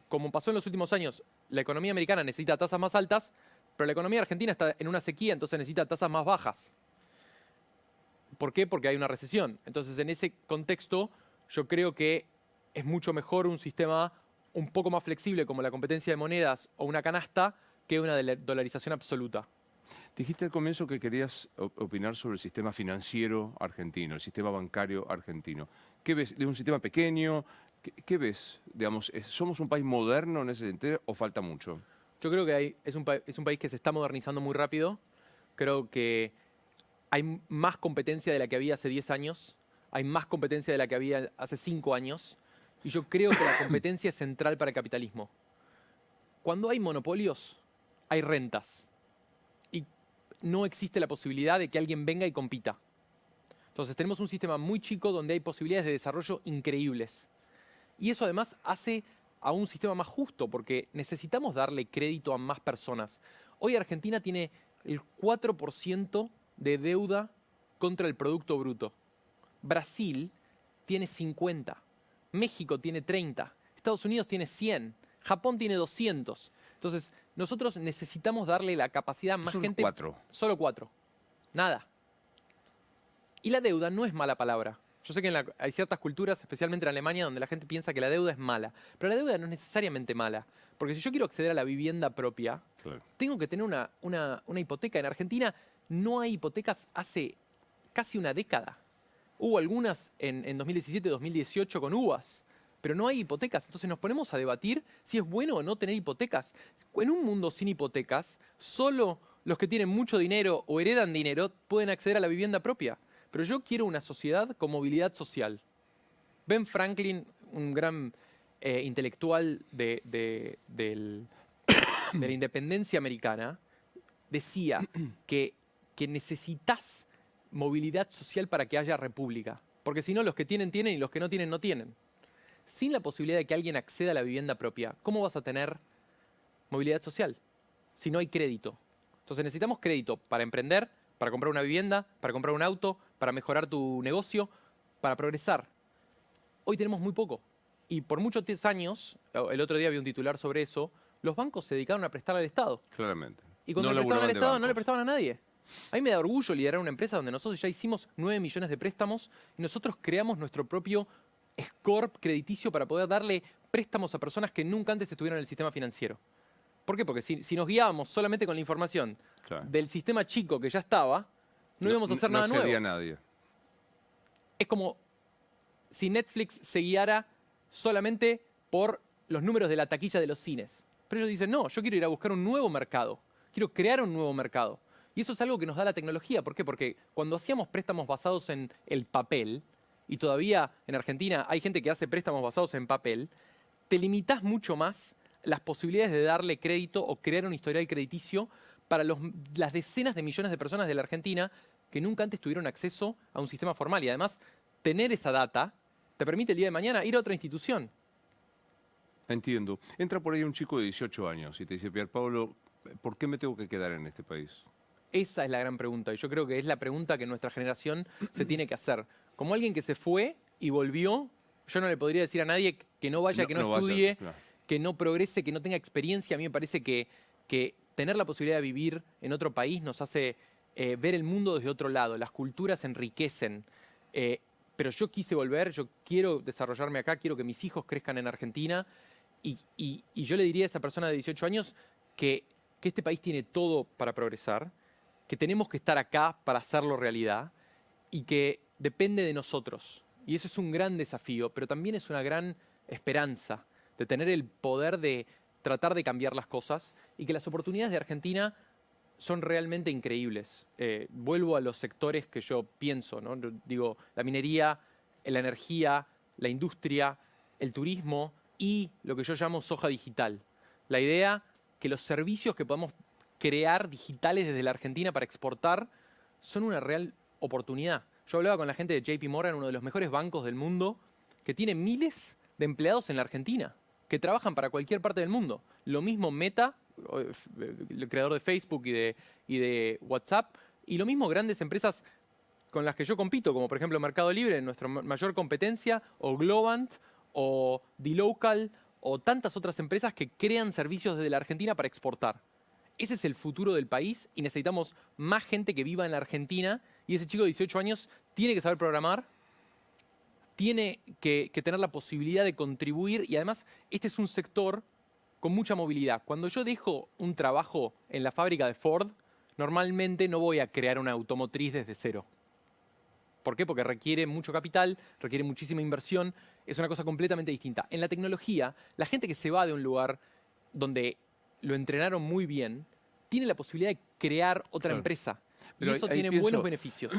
como pasó en los últimos años, la economía americana necesita tasas más altas, pero la economía argentina está en una sequía, entonces necesita tasas más bajas. ¿Por qué? Porque hay una recesión. Entonces, en ese contexto, yo creo que es mucho mejor un sistema un poco más flexible como la competencia de monedas o una canasta que una dolarización absoluta. Dijiste al comienzo que querías opinar sobre el sistema financiero argentino, el sistema bancario argentino. ¿Qué ves? ¿De un sistema pequeño? ¿Qué ves? Digamos, ¿somos un país moderno en ese sentido o falta mucho? Yo creo que es un país que se está modernizando muy rápido. Creo que hay más competencia de la que había hace 10 años. Hay más competencia de la que había hace 5 años. Y yo creo que la competencia es central para el capitalismo. Cuando hay monopolios, hay rentas. Y no existe la posibilidad de que alguien venga y compita. Entonces tenemos un sistema muy chico donde hay posibilidades de desarrollo increíbles. Y eso además hace a un sistema más justo, porque necesitamos darle crédito a más personas. Hoy Argentina tiene el 4% de deuda contra el Producto Bruto. Brasil tiene 50%. México tiene 30%. Estados Unidos tiene 100%. Japón tiene 200%. Entonces, nosotros necesitamos darle la capacidad a más gente. Solo 4%. Nada. Y la deuda no es mala palabra. Yo sé que hay ciertas culturas, especialmente en Alemania, donde la gente piensa que la deuda es mala. Pero la deuda no es necesariamente mala. Porque si yo quiero acceder a la vivienda propia, claro, tengo que tener una hipoteca. En Argentina no hay hipotecas hace casi una década. Hubo algunas en 2017, 2018 con uvas, pero no hay hipotecas. Entonces nos ponemos a debatir si es bueno o no tener hipotecas. En un mundo sin hipotecas, solo los que tienen mucho dinero o heredan dinero pueden acceder a la vivienda propia. Pero yo quiero una sociedad con movilidad social. Ben Franklin, un gran intelectual de la independencia americana, decía que necesitas movilidad social para que haya república. Porque si no, los que tienen, tienen y los que no tienen, no tienen. Sin la posibilidad de que alguien acceda a la vivienda propia, ¿cómo vas a tener movilidad social? Si no hay crédito. Entonces necesitamos crédito para emprender, para comprar una vivienda, para comprar un auto, para mejorar tu negocio, para progresar. Hoy tenemos muy poco. Y por muchos años, el otro día vi un titular sobre eso, los bancos se dedicaron a prestar al Estado. Claramente. Y cuando le prestaban al Estado no le prestaban a nadie. A mí me da orgullo liderar una empresa donde nosotros ya hicimos 9 millones de préstamos y nosotros creamos nuestro propio score crediticio para poder darle préstamos a personas que nunca antes estuvieron en el sistema financiero. ¿Por qué? Porque si nos guiábamos solamente con la información, claro, del sistema chico que ya estaba, no íbamos a hacer nada nuevo. No accedía a nadie. Es como si Netflix se guiara solamente por los números de la taquilla de los cines. Pero ellos dicen, no, yo quiero ir a buscar un nuevo mercado. Quiero crear un nuevo mercado. Y eso es algo que nos da la tecnología. ¿Por qué? Porque cuando hacíamos préstamos basados en el papel, y todavía en Argentina hay gente que hace préstamos basados en papel, te limitás mucho más las posibilidades de darle crédito o crear un historial crediticio para las decenas de millones de personas de la Argentina que nunca antes tuvieron acceso a un sistema formal. Y además, tener esa data te permite el día de mañana ir a otra institución. Entiendo. Entra por ahí un chico de 18 años y te dice, Pierpaolo, ¿por qué me tengo que quedar en este país? Esa es la gran pregunta. Y yo creo que es la pregunta que nuestra generación se tiene que hacer. Como alguien que se fue y volvió, yo no le podría decir a nadie que no vaya, que no estudie, vaya, claro, que no progrese, que no tenga experiencia. A mí me parece que tener la posibilidad de vivir en otro país nos hace ver el mundo desde otro lado. Las culturas enriquecen. Pero yo quise volver, yo quiero desarrollarme acá, quiero que mis hijos crezcan en Argentina. Y yo le diría a esa persona de 18 años que este país tiene todo para progresar, que tenemos que estar acá para hacerlo realidad y que depende de nosotros. Y eso es un gran desafío, pero también es una gran esperanza de tener el poder de tratar de cambiar las cosas y que las oportunidades de Argentina son realmente increíbles. Vuelvo a los sectores que yo pienso, ¿no? Digo, la minería, la energía, la industria, el turismo y lo que yo llamo soja digital. La idea que los servicios que podamos crear digitales desde la Argentina para exportar son una real oportunidad. Yo hablaba con la gente de JP Morgan, uno de los mejores bancos del mundo, que tiene miles de empleados en la Argentina, que trabajan para cualquier parte del mundo. Lo mismo Meta, el creador de Facebook y de WhatsApp, y lo mismo grandes empresas con las que yo compito, como por ejemplo Mercado Libre, nuestra mayor competencia, o Globant, o dLocal, o tantas otras empresas que crean servicios desde la Argentina para exportar. Ese es el futuro del país y necesitamos más gente que viva en la Argentina. Y ese chico de 18 años tiene que saber programar, tiene que tener la posibilidad de contribuir y además este es un sector con mucha movilidad. Cuando yo dejo un trabajo en la fábrica de Ford, normalmente no voy a crear una automotriz desde cero. ¿Por qué? Porque requiere mucho capital, requiere muchísima inversión, es una cosa completamente distinta. En la tecnología, la gente que se va de un lugar donde lo entrenaron muy bien, tiene la posibilidad de crear otra Claro. empresa. Pero Y eso ahí tiene pienso- buenos beneficios.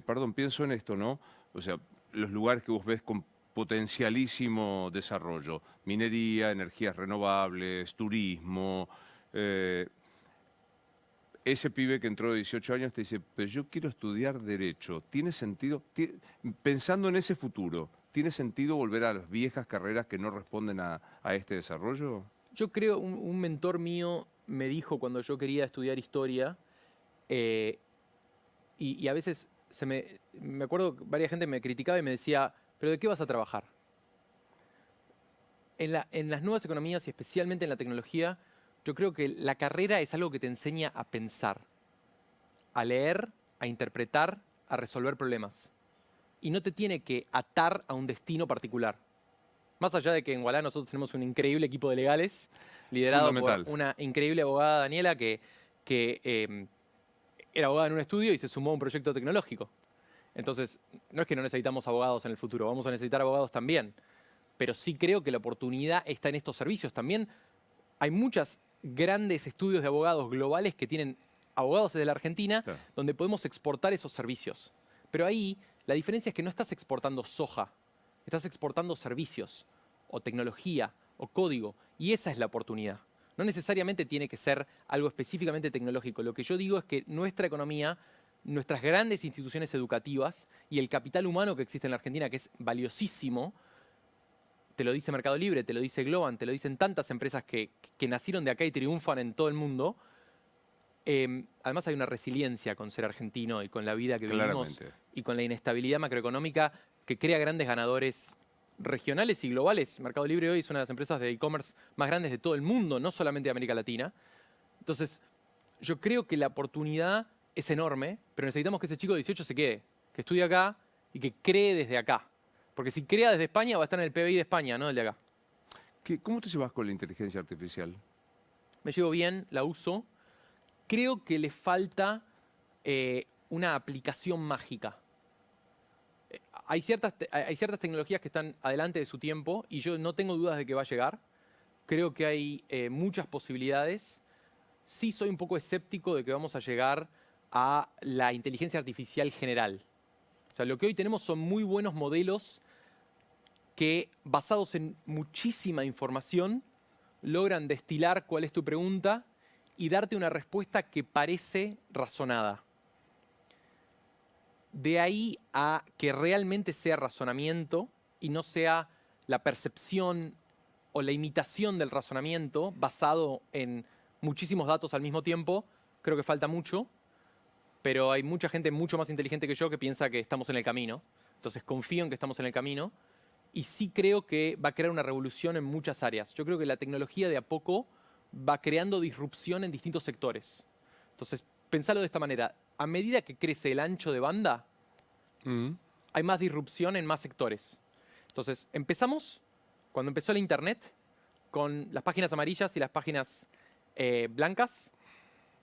Perdón, pienso en esto, ¿no? O sea, los lugares que vos ves con potencialísimo desarrollo, minería, energías renovables, turismo. Ese pibe que entró de 18 años te dice, pero yo quiero estudiar Derecho. ¿Tiene sentido? Pensando en ese futuro, ¿tiene sentido volver a las viejas carreras que no responden a este desarrollo? Yo creo, un mentor mío me dijo cuando yo quería estudiar historia, eh, y a veces me acuerdo que varias gente me criticaba y me decía, ¿pero de qué vas a trabajar? En las nuevas economías y especialmente en la tecnología, yo creo que la carrera es algo que te enseña a pensar, a leer, a interpretar, a resolver problemas. Y no te tiene que atar a un destino particular. Más allá de que en Ualá nosotros tenemos un increíble equipo de legales, liderado por Fundamental. una increíble abogada, Daniela, que era abogada en un estudio y se sumó a un proyecto tecnológico. Entonces, no es que no necesitamos abogados en el futuro, vamos a necesitar abogados también. Pero sí creo que la oportunidad está en estos servicios. También hay muchos grandes estudios de abogados globales que tienen abogados desde la Argentina, Claro. donde podemos exportar esos servicios. Pero ahí la diferencia es que no estás exportando soja, estás exportando servicios, o tecnología, o código, y esa es la oportunidad. No necesariamente tiene que ser algo específicamente tecnológico. Lo que yo digo es que nuestra economía, nuestras grandes instituciones educativas y el capital humano que existe en la Argentina, que es valiosísimo, te lo dice Mercado Libre, te lo dice Globan, te lo dicen tantas empresas que nacieron de acá y triunfan en todo el mundo. Además hay una resiliencia con ser argentino y con la vida que vivimos Claramente. y con la inestabilidad macroeconómica que crea grandes ganadores regionales y globales. Mercado Libre hoy es una de las empresas de e-commerce más grandes de todo el mundo, no solamente de América Latina. Entonces, yo creo que la oportunidad es enorme, pero necesitamos que ese chico de 18 se quede, que estudie acá y que cree desde acá. Porque si crea desde España va a estar en el PBI de España, no el de acá. ¿Cómo te llevas con la inteligencia artificial? Me llevo bien, la uso. Creo que le falta una aplicación mágica. Hay ciertas tecnologías que están adelante de su tiempo y yo no tengo dudas de que va a llegar. Creo que hay muchas posibilidades. Sí soy un poco escéptico de que vamos a llegar a la inteligencia artificial general. O sea, lo que hoy tenemos son muy buenos modelos que, basados en muchísima información, logran destilar cuál es tu pregunta y darte una respuesta que parece razonada. De ahí a que realmente sea razonamiento y no sea la percepción o la imitación del razonamiento basado en muchísimos datos al mismo tiempo, creo que falta mucho, pero hay mucha gente mucho más inteligente que yo que piensa que estamos en el camino. Entonces confío en que estamos en el camino y sí creo que va a crear una revolución en muchas áreas. Yo creo que la tecnología de a poco va creando disrupción en distintos sectores. Entonces, pensalo de esta manera. A medida que crece el ancho de banda, hay más disrupción en más sectores. Entonces, empezamos, cuando empezó el Internet, con las páginas amarillas y las páginas blancas.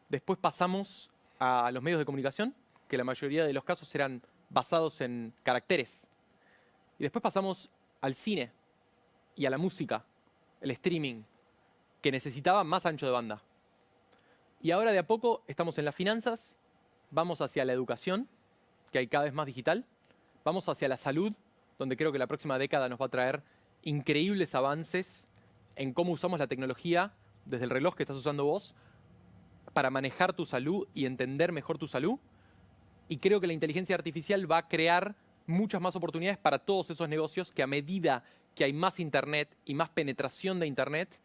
Después pasamos a los medios de comunicación, que la mayoría de los casos eran basados en caracteres. Y después pasamos al cine y a la música, el streaming, que necesitaba más ancho de banda. Y ahora de a poco estamos en las finanzas, vamos hacia la educación, que hay cada vez más digital, vamos hacia la salud, donde creo que la próxima década nos va a traer increíbles avances en cómo usamos la tecnología, desde el reloj que estás usando vos, para manejar tu salud y entender mejor tu salud. Y creo que la inteligencia artificial va a crear muchas más oportunidades para todos esos negocios que, a medida que hay más Internet y más penetración de Internet,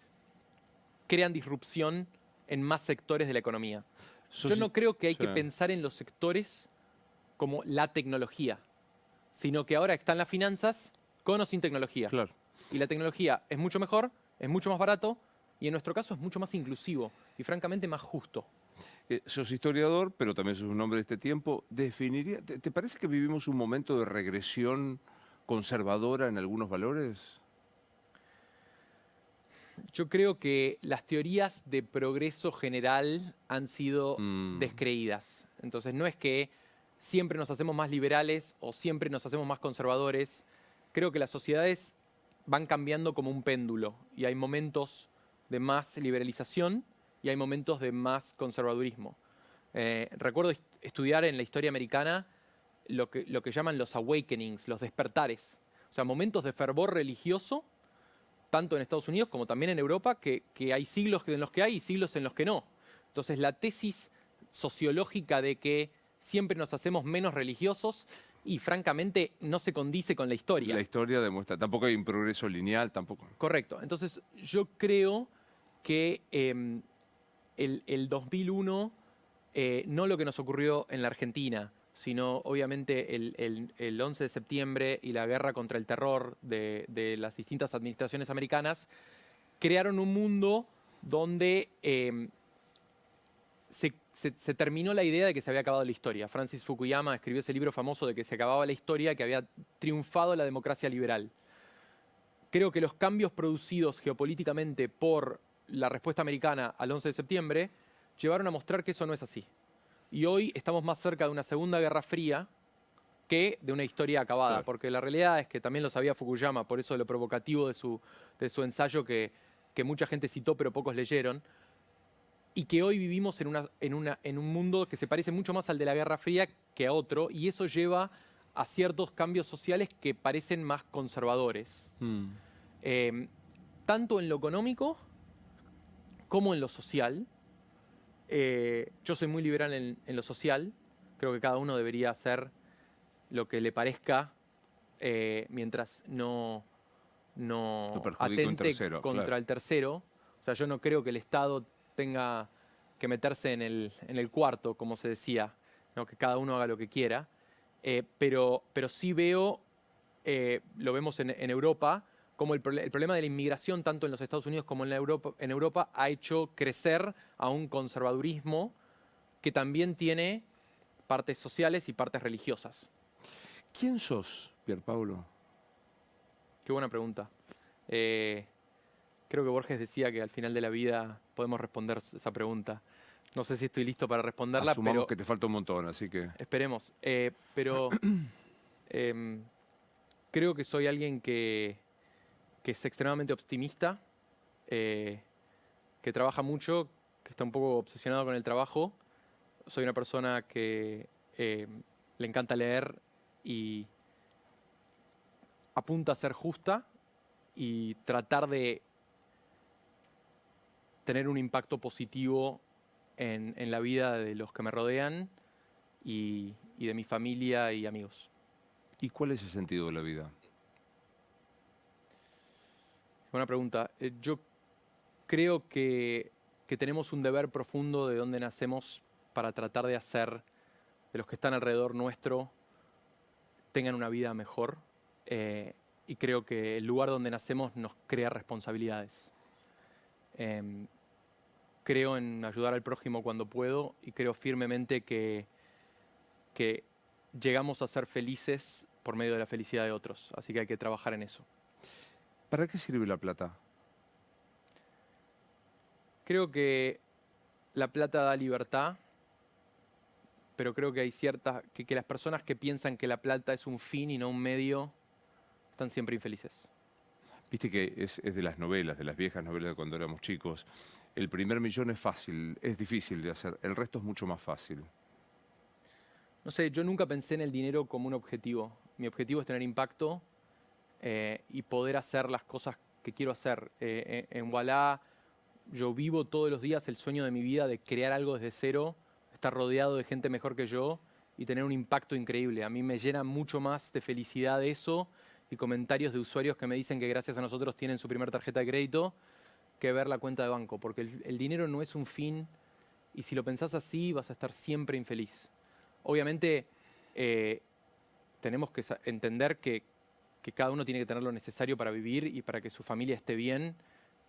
crean disrupción en más sectores de la economía. Yo no creo que hay que pensar en los sectores como la tecnología, sino que ahora están las finanzas con o sin tecnología. Claro. Y la tecnología es mucho mejor Es mucho más barato y en nuestro caso es mucho más inclusivo y francamente más justo. Sos historiador, pero también sos un hombre de este tiempo. ¿Te parece que vivimos un momento de regresión conservadora en algunos valores? Yo creo que las teorías de progreso general han sido Mm, descreídas. Entonces no es que siempre nos hacemos más liberales o siempre nos hacemos más conservadores. Creo que las sociedades van cambiando como un péndulo y hay momentos de más liberalización y hay momentos de más conservadurismo. Recuerdo estudiar en la historia americana lo que llaman los awakenings, los despertares. O sea, momentos de fervor religioso tanto en Estados Unidos como también en Europa, que hay siglos en los que hay y siglos en los que no. Entonces, la tesis sociológica de que siempre nos hacemos menos religiosos y francamente no se condice con la la historia. historia demuestra, tampoco hay un progreso lineal, tampoco. Correcto. Entonces, yo creo que el 2001, no lo que nos ocurrió en la Argentina, sino obviamente el 11 de septiembre y la guerra contra el terror de las distintas administraciones americanas, crearon un mundo donde se terminó la idea de que se había acabado la historia. Francis Fukuyama escribió ese libro famoso de que se acababa la historia, que había triunfado la democracia liberal. Creo que los cambios producidos geopolíticamente por la respuesta americana al 11 de septiembre llevaron a mostrar que eso no es así. Y hoy estamos más cerca de una segunda guerra fría que de una historia acabada, Claro. porque la realidad es que también lo sabía Fukuyama, por eso lo provocativo de su ensayo que mucha gente citó pero pocos leyeron, y que hoy vivimos en un mundo que se parece mucho más al de la Guerra Fría que a otro, y eso lleva a ciertos cambios sociales que parecen más conservadores. Mm. Eh, Tanto en lo económico como en lo social. Yo soy muy liberal en lo social. Creo que cada uno debería hacer lo que le parezca mientras no No perjudica a un atente tercero, contra claro. el tercero. O sea, yo no creo que el Estado tenga que meterse en el cuarto, como se decía, ¿no? Que cada uno haga lo que quiera. Pero sí veo, lo vemos en Europa, como el problema de la inmigración, tanto en los Estados Unidos como en Europa, ha hecho crecer a un conservadurismo que también tiene partes sociales y partes religiosas. ¿Quién sos, Pierpaolo? Qué buena pregunta. Creo que Borges decía que al final de la vida podemos responder esa pregunta. No sé si estoy listo para responderla, Asumamos pero que te falta un montón, así que... esperemos. Pero em, creo que soy alguien que es extremadamente optimista, que trabaja mucho, que está un poco obsesionado con el trabajo. Soy una persona que le encanta leer y apunta a ser justa y tratar de tener un impacto positivo en la vida de los que me rodean y de mi familia y amigos. ¿Y cuál es el sentido de la vida? Buena pregunta. Yo creo que tenemos un deber profundo de dónde nacemos para tratar de hacer de los que están alrededor nuestro tengan una vida mejor. Y creo que el lugar donde nacemos nos crea responsabilidades. Creo en ayudar al prójimo cuando puedo y creo firmemente que llegamos a ser felices por medio de la felicidad de otros. Así que hay que trabajar en eso. ¿Para qué sirve la plata? Creo que la plata da libertad, pero creo que hay que las personas que piensan que la plata es un fin y no un medio, están siempre infelices. Viste que es de las novelas, de las viejas novelas de cuando éramos chicos. El primer millón es fácil, es difícil de hacer. El resto es mucho más fácil. No sé, yo nunca pensé en el dinero como un objetivo. Mi objetivo es tener impacto y poder hacer las cosas que quiero hacer. En Walla yo vivo todos los días el sueño de mi vida de crear algo desde cero, estar rodeado de gente mejor que yo y tener un impacto increíble. A mí me llena mucho más de felicidad eso y comentarios de usuarios que me dicen que gracias a nosotros tienen su primer tarjeta de crédito que ver la cuenta de banco, porque el dinero no es un fin y si lo pensás así vas a estar siempre infeliz. Obviamente tenemos que entender que cada uno tiene que tener lo necesario para vivir y para que su familia esté bien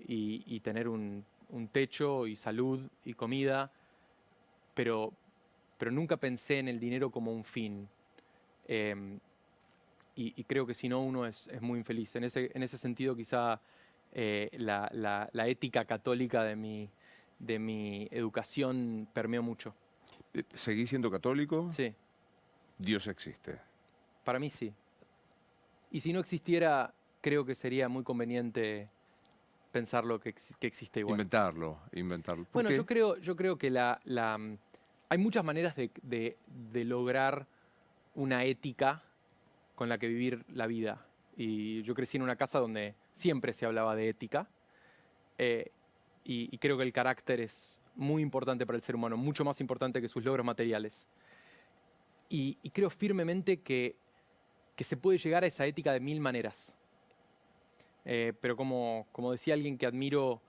y tener un techo y salud y comida, pero nunca pensé en el dinero como un fin. Y creo que si no, uno es muy infeliz. En ese sentido, quizá la ética católica de mi educación permeó mucho. ¿Seguís siendo católico? Sí, Dios existe. para mí sí. Y si no existiera, creo que sería muy conveniente pensarlo que existe igual. Inventarlo. ¿Por Bueno, qué? yo creo que hay muchas maneras de lograr una ética con la que vivir la vida. Y yo crecí en una casa donde siempre se hablaba de ética. Y creo que el carácter es muy importante para el ser humano, mucho más importante que sus logros materiales. Y creo firmemente que se puede llegar a esa ética de mil maneras. Pero como decía alguien que admiro,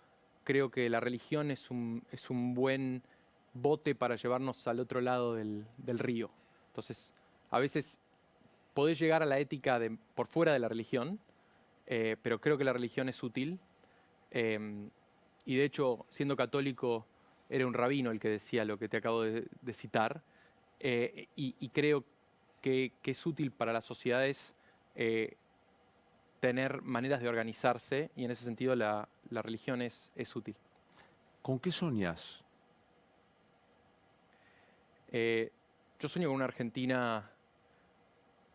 creo que la religión es un buen bote para llevarnos al otro lado del río. Entonces, a veces podés llegar a la ética por fuera de la religión, pero creo que la religión es útil. Y de hecho, siendo católico, era un rabino el que decía lo que te acabo de citar. Y creo que es útil para las sociedades tener maneras de organizarse, y en ese sentido la religión es útil. ¿Con qué soñás? Yo sueño con una Argentina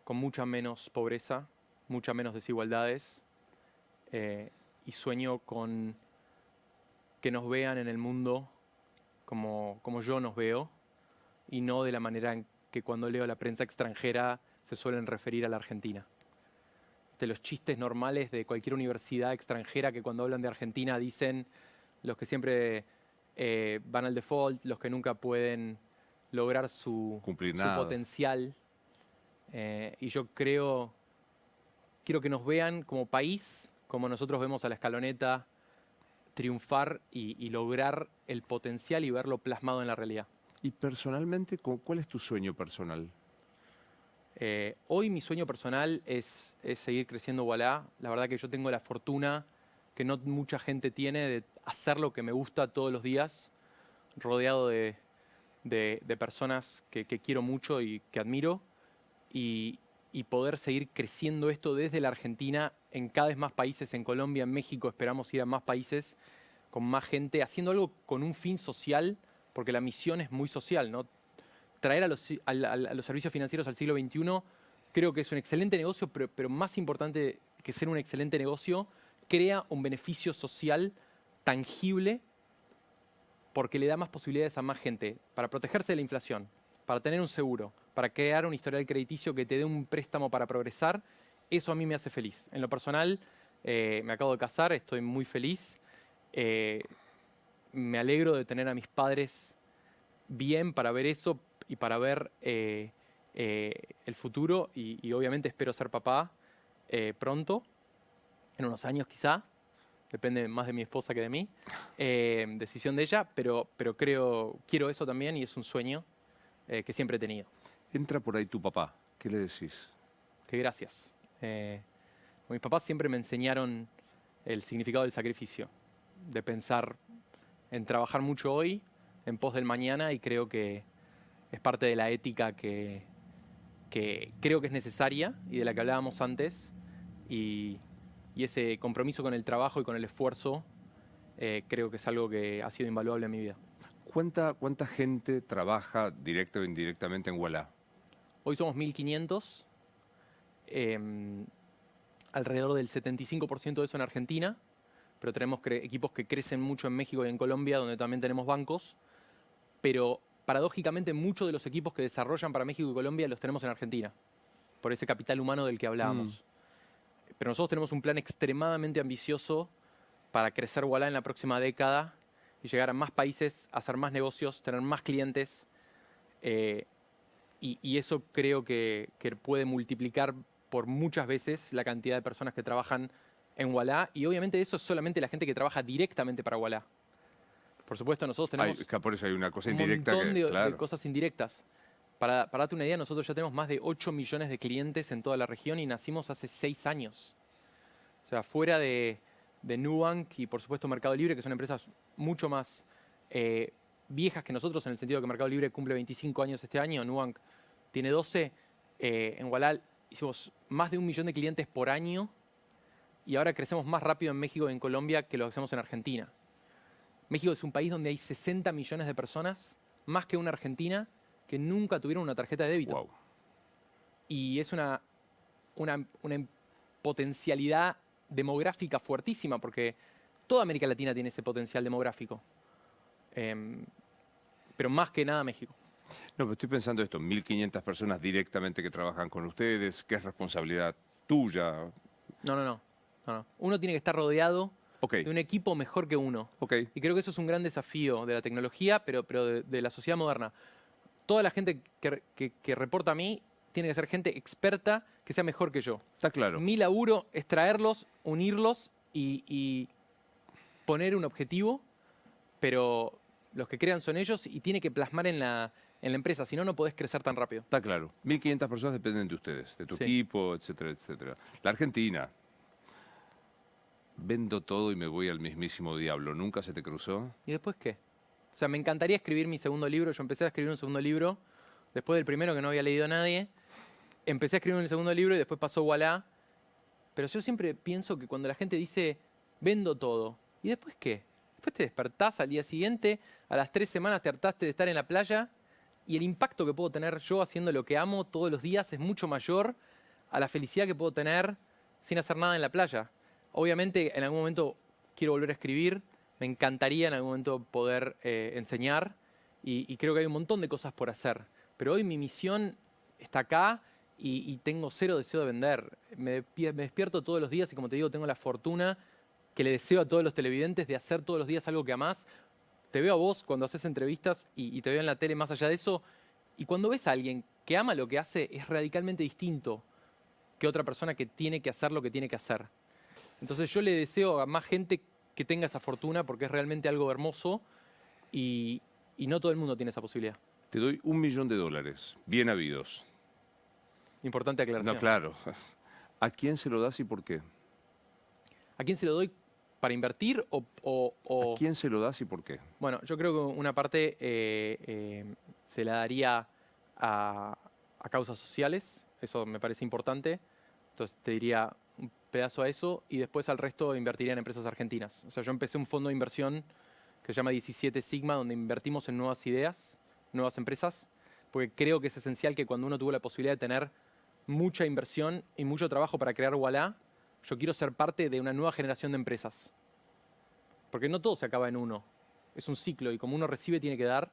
con mucha menos pobreza, mucha menos desigualdades, y sueño con que nos vean en el mundo como yo nos veo, y no de la manera en que cuando leo la prensa extranjera se suelen referir a la Argentina. De los chistes normales de cualquier universidad extranjera que cuando hablan de Argentina dicen los que siempre van al default, los que nunca pueden lograr Cumplir su nada. potencial. Y yo quiero que nos vean como país, como nosotros vemos a la Escaloneta triunfar y lograr el potencial y verlo plasmado en la realidad. Y personalmente, ¿cuál es tu sueño personal? Hoy mi sueño personal es seguir creciendo Ualá. La verdad que yo tengo la fortuna que no mucha gente tiene de hacer lo que me gusta todos los días, rodeado de personas que quiero mucho y que admiro, y poder seguir creciendo esto desde la Argentina en cada vez más países, en Colombia, en México, esperamos ir a más países con más gente, haciendo algo con un fin social, porque la misión es muy social, ¿no? Traer a los servicios financieros al siglo XXI creo que es un excelente negocio, pero más importante que ser un excelente negocio, crea un beneficio social tangible porque le da más posibilidades a más gente para protegerse de la inflación, para tener un seguro, para crear un historial crediticio que te dé un préstamo para progresar. Eso a mí me hace feliz. En lo personal, me acabo de casar, estoy muy feliz. Me alegro de tener a mis padres bien para ver eso y para ver el futuro, y obviamente espero ser papá pronto, en unos años quizá, depende más de mi esposa que de mí, decisión de ella, pero quiero eso también, y es un sueño que siempre he tenido. Entra por ahí tu papá, ¿qué le decís? Que gracias. Mis papás siempre me enseñaron el significado del sacrificio, de pensar en trabajar mucho hoy en pos del mañana, y creo que es parte de la ética que creo que es necesaria y de la que hablábamos antes, y ese compromiso con el trabajo y con el esfuerzo creo que es algo que ha sido invaluable en mi vida. ¿Cuánta gente trabaja directa o indirectamente en Ualá? Hoy somos 1.500, alrededor del 75% de eso en Argentina, pero tenemos equipos que crecen mucho en México y en Colombia, donde también tenemos bancos, pero paradójicamente muchos de los equipos que desarrollan para México y Colombia los tenemos en Argentina, por ese capital humano del que hablábamos. Pero nosotros tenemos un plan extremadamente ambicioso para crecer Ualá en la próxima década y llegar a más países, hacer más negocios, tener más clientes, y eso creo que puede multiplicar por muchas veces la cantidad de personas que trabajan en Ualá, y obviamente eso es solamente la gente que trabaja directamente para Ualá. Por supuesto, nosotros tenemos Por eso hay una cosa un indirecta montón que, de claro. cosas indirectas. Para darte una idea, nosotros ya tenemos más de 8 millones de clientes en toda la región y nacimos hace 6 años. O sea, fuera de de Nubank y por supuesto Mercado Libre, que son empresas mucho más viejas que nosotros, en el sentido que Mercado Libre cumple 25 años este año, Nubank tiene 12. En Ualá hicimos más de 1 millón de clientes por año y ahora crecemos más rápido en México y en Colombia que lo que hacemos en Argentina. México es un país donde hay 60 millones de personas, más que una Argentina, que nunca tuvieron una tarjeta de débito. Wow. Y es una potencialidad demográfica fuertísima, porque toda América Latina tiene ese potencial demográfico. Pero más que nada México. No, pero estoy pensando esto, 1.500 personas directamente que trabajan con ustedes, ¿qué es responsabilidad tuya? No. Uno tiene que estar rodeado Ok, de un equipo mejor que uno. ok. Y creo que eso es un gran desafío de la tecnología, pero de la sociedad moderna. Toda la gente que reporta a mí tiene que ser gente experta que sea mejor que yo. Está claro. Mi laburo es traerlos, unirlos y poner un objetivo, pero los que crean son ellos y tiene que plasmar en la empresa, si no, no podés crecer tan rápido. Está claro. 1.500 personas dependen de ustedes, de tu Sí. equipo, etcétera, etcétera. La Argentina. Vendo todo y me voy al mismísimo diablo. ¿Nunca se te cruzó? ¿Y después qué? O sea, me encantaría escribir mi segundo libro. Yo empecé a escribir un segundo libro después del primero que no había leído a nadie. Empecé a escribir el segundo libro y después pasó Ualá. Pero yo siempre pienso que cuando la gente dice, vendo todo, ¿y después qué? Después te despertás al día siguiente, a las 3 semanas te hartaste de estar en la playa y el impacto que puedo tener yo haciendo lo que amo todos los días es mucho mayor a la felicidad que puedo tener sin hacer nada en la playa. Obviamente, en algún momento quiero volver a escribir, me encantaría en algún momento poder enseñar y creo que hay un montón de cosas por hacer. Pero hoy mi misión está acá y tengo cero deseo de vender. Me despierto todos los días y como te digo, tengo la fortuna que le deseo a todos los televidentes de hacer todos los días algo que amás. Te veo a vos cuando haces entrevistas y te veo en la tele más allá de eso. Y cuando ves a alguien que ama lo que hace, es radicalmente distinto que otra persona que tiene que hacer lo que tiene que hacer. Entonces yo le deseo a más gente que tenga esa fortuna porque es realmente algo hermoso y no todo el mundo tiene esa posibilidad. Te doy $1 millón, bien habidos. Importante aclaración. No, claro. ¿A quién se lo das y por qué? ¿A quién se lo doy para invertir o... ¿A quién se lo das y por qué? Bueno, yo creo que una parte se la daría a causas sociales, eso me parece importante, entonces te diría un pedazo a eso y después al resto invertiría en empresas argentinas. O sea, yo empecé un fondo de inversión que se llama 17 Sigma, donde invertimos en nuevas ideas, nuevas empresas, porque creo que es esencial que cuando uno tuvo la posibilidad de tener mucha inversión y mucho trabajo para crear Ualá, yo quiero ser parte de una nueva generación de empresas. Porque no todo se acaba en uno. Es un ciclo y como uno recibe tiene que dar.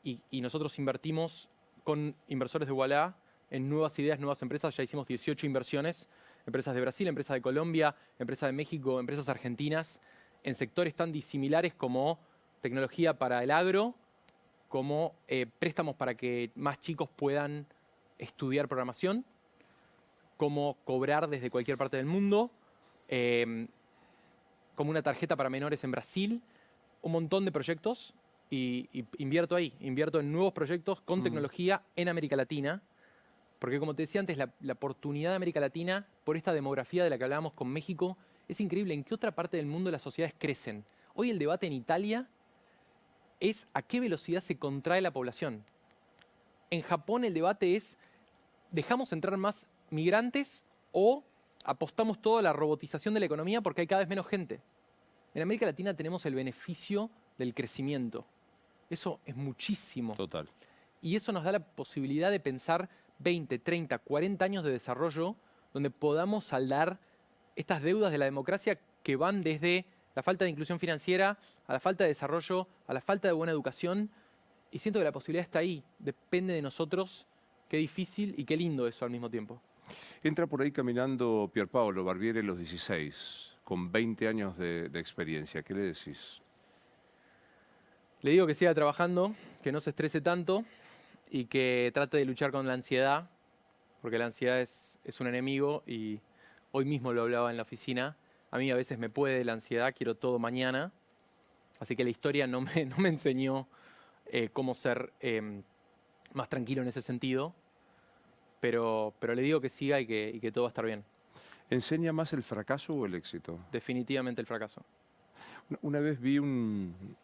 Y nosotros invertimos con inversores de Ualá en nuevas ideas, nuevas empresas. Ya hicimos 18 inversiones. Empresas de Brasil, empresas de Colombia, empresas de México, empresas argentinas. En sectores tan disimilares como tecnología para el agro, como préstamos para que más chicos puedan estudiar programación, como cobrar desde cualquier parte del mundo, como una tarjeta para menores en Brasil, un montón de proyectos y invierto ahí, invierto en nuevos proyectos con tecnología en América Latina, porque como te decía antes, la oportunidad de América Latina, por esta demografía de la que hablábamos con México, es increíble. ¿En qué otra parte del mundo las sociedades crecen? Hoy el debate en Italia es a qué velocidad se contrae la población. En Japón el debate es, ¿dejamos entrar más migrantes o apostamos todo a la robotización de la economía porque hay cada vez menos gente? En América Latina tenemos el beneficio del crecimiento. Eso es muchísimo. Total. Y eso nos da la posibilidad de pensar 20, 30, 40 años de desarrollo donde podamos saldar estas deudas de la democracia que van desde la falta de inclusión financiera a la falta de desarrollo, a la falta de buena educación. Y siento que la posibilidad está ahí. Depende de nosotros. Qué difícil y qué lindo eso al mismo tiempo. Entra por ahí caminando Pierpaolo Barbieri a los 16, con 20 años de experiencia. ¿Qué le decís? Le digo que siga trabajando, que no se estrese tanto y que trate de luchar con la ansiedad, porque la ansiedad es un enemigo y hoy mismo lo hablaba en la oficina. A mí a veces me puede la ansiedad, quiero todo mañana, así que la historia no me enseñó cómo ser más tranquilo en ese sentido, pero le digo que siga y que todo va a estar bien. ¿Enseña más el fracaso o el éxito? Definitivamente el fracaso. Una vez vi un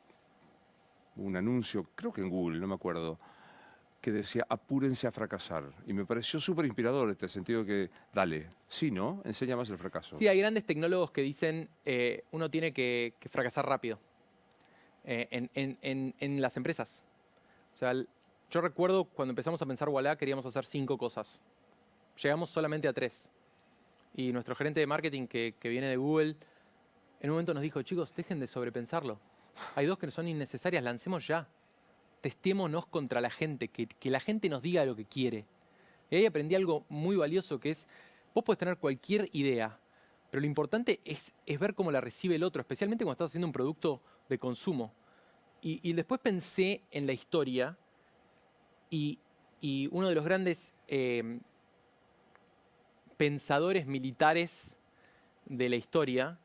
anuncio, creo que en Google, no me acuerdo, que decía apúrense a fracasar. Y me pareció súper inspirador este sentido de que, dale, sí, ¿no? Enseña más el fracaso. Sí, hay grandes tecnólogos que dicen uno tiene que fracasar rápido en las empresas. O sea, yo recuerdo cuando empezamos a pensar Ualá queríamos hacer 5 cosas. Llegamos solamente a 3. Y nuestro gerente de marketing que viene de Google, en un momento nos dijo, chicos, dejen de sobrepensarlo. Hay 2 que son innecesarias, lancemos ya. Testémonos contra la gente, que la gente nos diga lo que quiere. Y ahí aprendí algo muy valioso que es, vos podés tener cualquier idea, pero lo importante es ver cómo la recibe el otro, especialmente cuando estás haciendo un producto de consumo. Y después pensé en la historia y uno de los grandes pensadores militares de la historia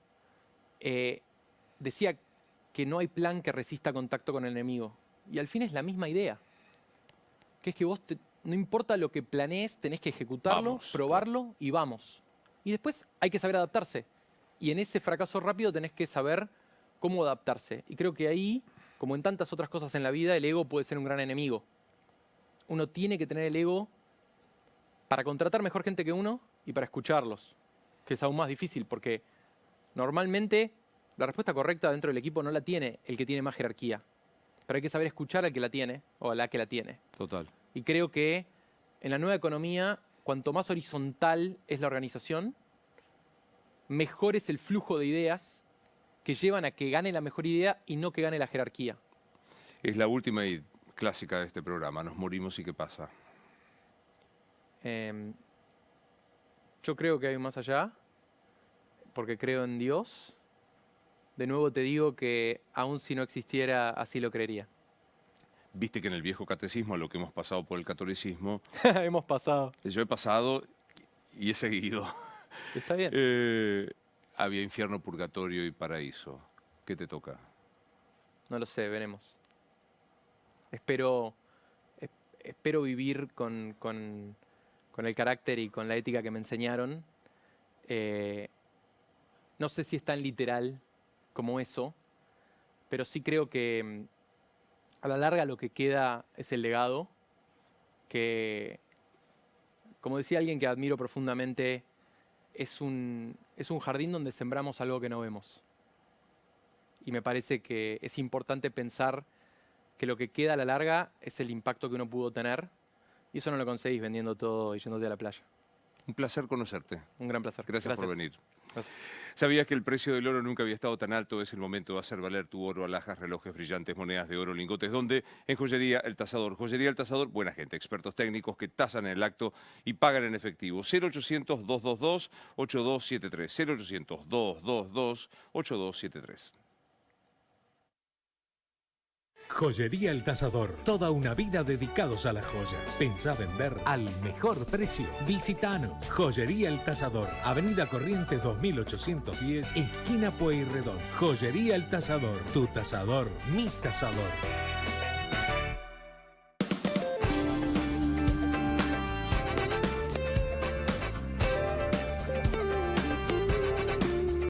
decía que no hay plan que resista contacto con el enemigo. Y al fin es la misma idea. Que es que vos, no importa lo que planees, tenés que ejecutarlo, Vamos, probarlo y vamos. Y después hay que saber adaptarse. Y en ese fracaso rápido tenés que saber cómo adaptarse. Y creo que ahí, como en tantas otras cosas en la vida, el ego puede ser un gran enemigo. Uno tiene que tener el ego para contratar mejor gente que uno y para escucharlos. Que es aún más difícil porque normalmente la respuesta correcta dentro del equipo no la tiene el que tiene más jerarquía. Pero hay que saber escuchar al que la tiene o a la que la tiene. Total. Y creo que en la nueva economía, cuanto más horizontal es la organización, mejor es el flujo de ideas que llevan a que gane la mejor idea y no que gane la jerarquía. Es la última y clásica de este programa. Nos morimos y ¿qué pasa? Yo creo que hay un más allá, porque creo en Dios. De nuevo te digo que aun si no existiera, así lo creería. Viste que en el viejo catecismo, a lo que hemos pasado por el catolicismo, Hemos pasado. yo he pasado y he seguido. Está bien. Había infierno, purgatorio y paraíso. ¿Qué te toca? No lo sé, veremos. Espero vivir con el carácter y con la ética que me enseñaron. No sé si es tan literal como eso, pero sí creo que a la larga lo que queda es el legado, que, como decía alguien que admiro profundamente, es un jardín donde sembramos algo que no vemos. Y me parece que es importante pensar que lo que queda a la larga es el impacto que uno pudo tener, y eso no lo conseguís vendiendo todo y yéndote a la playa. Un placer conocerte. Un gran placer. Gracias por venir. Gracias. ¿Sabías que el precio del oro nunca había estado tan alto? Es el momento de hacer valer tu oro, alhajas, relojes brillantes, monedas de oro, lingotes. ¿Dónde? En Joyería El Tasador. Joyería El Tasador, buena gente, expertos técnicos que tasan en el acto y pagan en efectivo. 0800-222-8273. 0800-222-8273. Joyería El Tasador. Toda una vida dedicados a las joyas. Pensá vender al mejor precio. Visitanos. Joyería El Tasador. Avenida Corrientes 2810, esquina Pueyrredón. Joyería El Tasador. Tu tasador, mi tasador.